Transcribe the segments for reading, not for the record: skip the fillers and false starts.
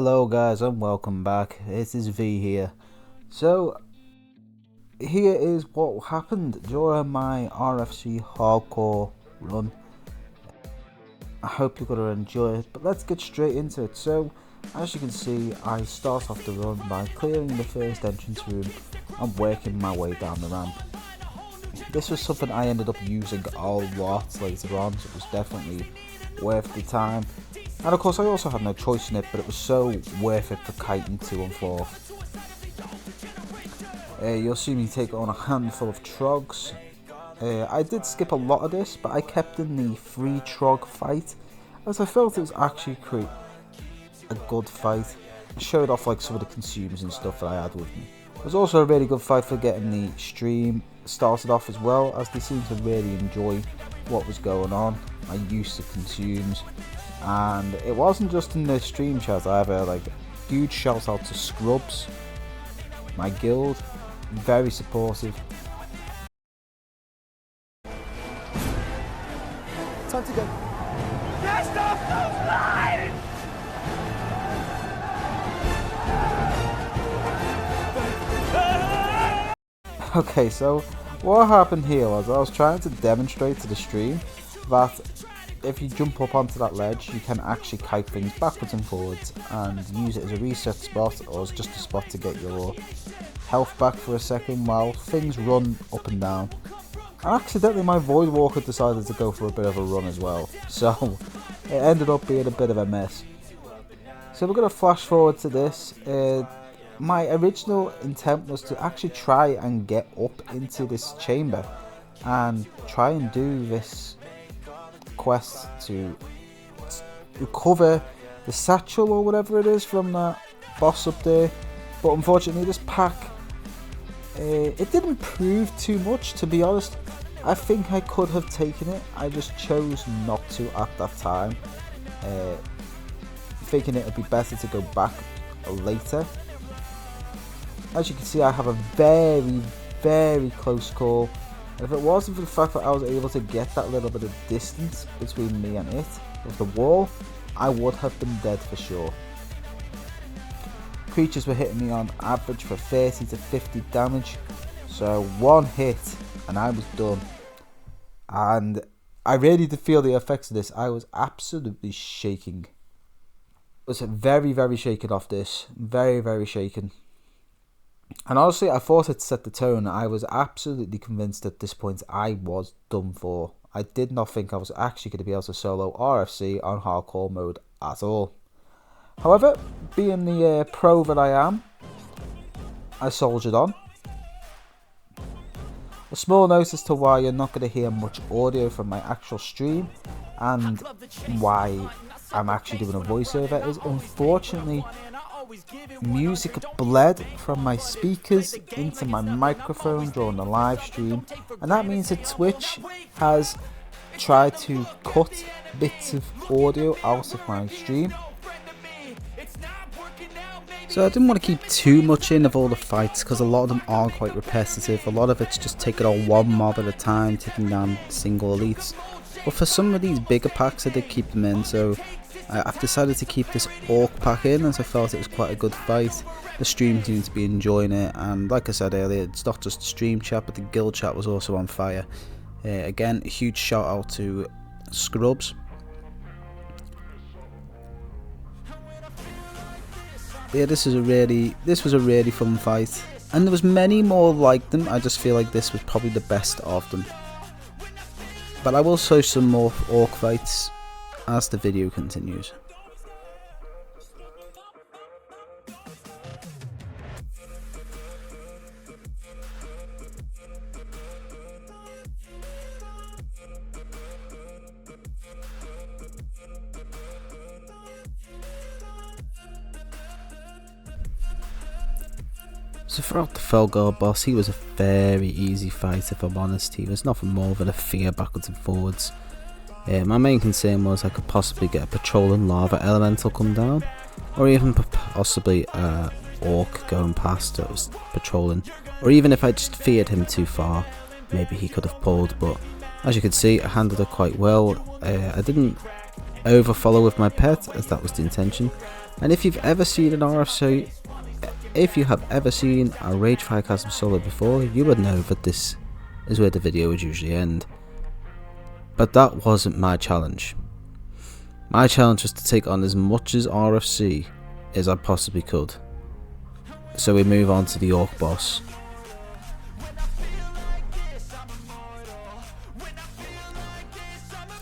Hello guys and welcome back. It is V here. So here is what happened during my RFC hardcore run. I hope you're going to enjoy it, but let's get straight into it. So as you can see, I start off the run by clearing the first entrance room and working my way down the ramp. This was something I ended up using a lot later on, so it was definitely worth the time. And of course I also had no choice in it, but it was so worth it for kiting to and fro. You'll see me take on a handful of trogs. I did skip a lot of this, but I kept in the free trog fight, as I felt it was actually quite a good fight. I showed off like some of the consumers and stuff that I had with me. It was also a really good fight for getting the stream started off as well, as they seemed to really enjoy what was going on. My use of consumes. And it wasn't just in the stream chat either. Like, huge shout out to Scrubs, my guild, very supportive. Time to go. Cast off those lines! Okay, so what happened here was I was trying to demonstrate to the stream that if you jump up onto that ledge, you can actually kite things backwards and forwards and use it as a reset spot or as just a spot to get your health back for a second while things run up and down. And accidentally my Void Walker decided to go for a bit of a run as well, so it ended up being a bit of a mess. So we're going to flash forward to this. My original intent was to actually try and get up into this chamber and try and do this quest to recover the satchel or whatever it is from that boss up there, but unfortunately this pack it didn't prove too much, to be honest. I think I could have taken it, I just chose not to at that time, thinking it would be better to go back later. As you can see, I have a very close call. If it wasn't for the fact that I was able to get that little bit of distance between me and it, with the wall, I would have been dead for sure. Creatures were hitting me on average for 30 to 50 damage, so one hit and I was done. And I really did feel the effects of this. I was absolutely shaking. I was very shaken off this, very shaken. And honestly, I thought it set the tone. I was absolutely convinced at this point I was done for. I did not think I was actually going to be able to solo RFC on hardcore mode at all. However, being the pro that I am, I soldiered on. A small note as to why you're not going to hear much audio from my actual stream and why I'm actually doing a voiceover is, unfortunately, music bled from my speakers into my microphone during the live stream, and that means that Twitch has tried to cut bits of audio out of my stream. So I didn't want to keep too much in of all the fights, because a lot of them are quite repetitive. A lot of it's just taking on one mob at a time, taking down single elites. But for some of these bigger packs I did keep them in, so I've decided to keep this Orc pack in, as I felt it was quite a good fight. The stream seemed to be enjoying it, and like I said earlier, it's not just the stream chat, but the guild chat was also on fire. Again, a huge shout out to Scrubs. Yeah, this was a really fun fight, and there was many more like them. I just feel like this was probably the best of them. But I will show some more Orc fights as the video continues. So throughout the Felgar boss, he was a very easy fight, if I'm honest. He was nothing more than a fear backwards and forwards. My main concern was I could possibly get a patrolling lava elemental come down, or even possibly a orc going past that was patrolling, or even if I just feared him too far, maybe he could have pulled. But as you can see, I handled it quite well. I didn't overfollow with my pet, as that was the intention, And if you've ever seen an RFC, if you have ever seen a Ragefire Chasm solo before, you would know that this is where the video would usually end. But that wasn't my challenge. My challenge was to take on as much as RFC as I possibly could. So we move on to the Orc boss.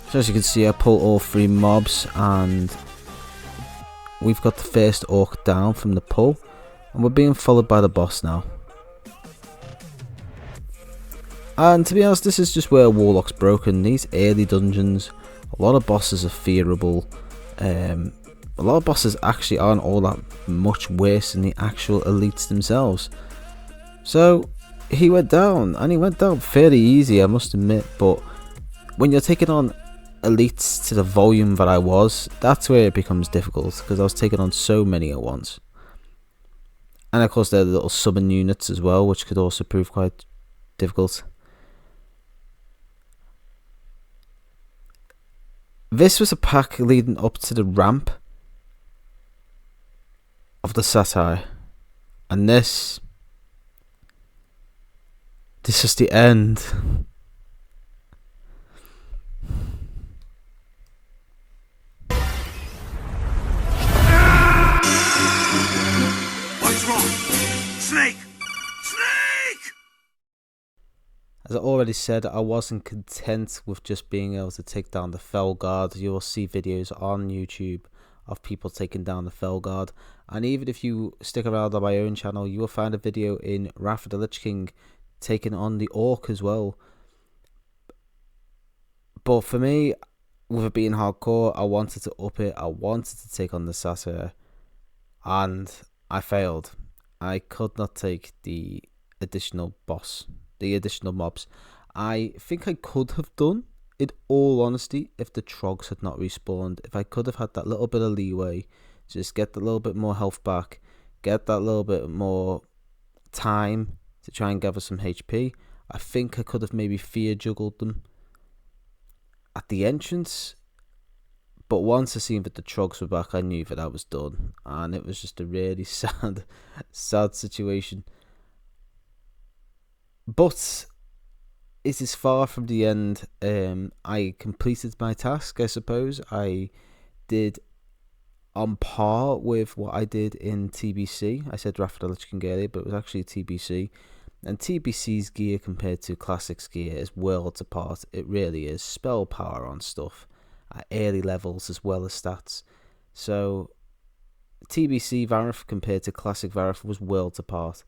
So as you can see, I pull all 3 mobs and we've got the first Orc down from the pull, and we're being followed by the boss now. And to be honest, this is just where Warlock's broken. These early dungeons, a lot of bosses are fearable. A lot of bosses actually aren't all that much worse than the actual elites themselves. So he went down, and he went down fairly easy, I must admit. But when you're taking on elites to the volume that I was, that's where it becomes difficult, because I was taking on so many at once. And of course there are the little summon units as well, which could also prove quite difficult. This was a pack leading up to the ramp of the satire, and this is the end. What's wrong? Snake! Snake! As I already said, I wasn't content with just being able to take down the Fell Guard. You will see videos on YouTube of people taking down the Fell Guard, and even if you stick around on my own channel, you will find a video in Wrath of the Lich King taking on the Orc as well. But for me, with it being hardcore, I wanted to up it. I wanted to take on the Satyr, and I failed. I could not take the additional boss, the additional mobs. I think I could have done, in all honesty, if the Trogs had not respawned. If I could have had that little bit of leeway, just get a little bit more health back, get that little bit more time to try and gather some HP, I think I could have maybe fear juggled them at the entrance. But once I seen that the Trogs were back, I knew that I was done, and it was just a really sad situation. But it is far from the end. I completed my task, I suppose. I did on par with what I did in TBC. I said Wrath of the Lich King earlier, but it was actually TBC. And TBC's gear compared to Classic's gear is worlds apart. It really is. Spell power on stuff at early levels as well as stats. So TBC Varith compared to Classic Varith was worlds apart.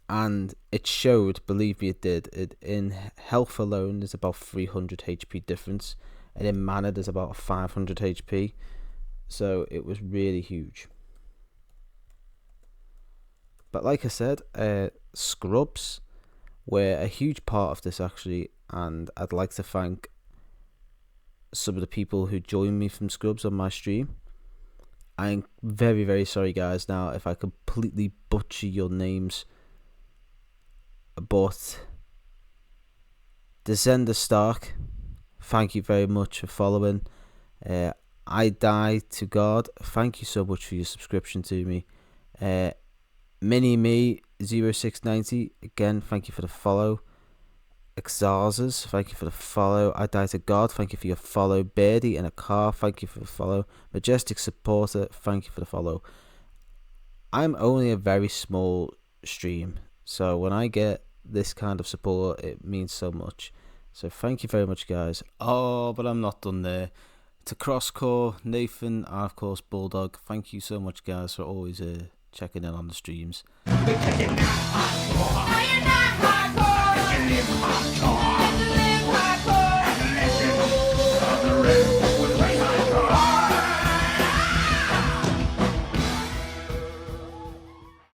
And it showed, believe me it did. In health alone there's about 300 HP difference, and in mana there's about 500 HP. So it was really huge. But like I said, scrubs were a huge part of this actually, and I'd like to thank some of the people who joined me from scrubs on my stream. I'm very, very sorry guys now if I completely butcher your names, but Descender Stark, thank you very much for following. I Die to God, thank you so much for your subscription to me. Mini Me 0690, again thank you for the follow. Exarzas, thank you for the follow. I Die to God, thank you for your follow. Birdie in a Car, thank you for the follow. Majestic Supporter, thank you for the follow. I'm only a very small stream, so when I get this kind of support, it means so much. So thank you very much guys. Oh, but I'm not done there. To Crosscore, Nathan, and of course Bulldog, thank you so much guys for always checking in on the streams.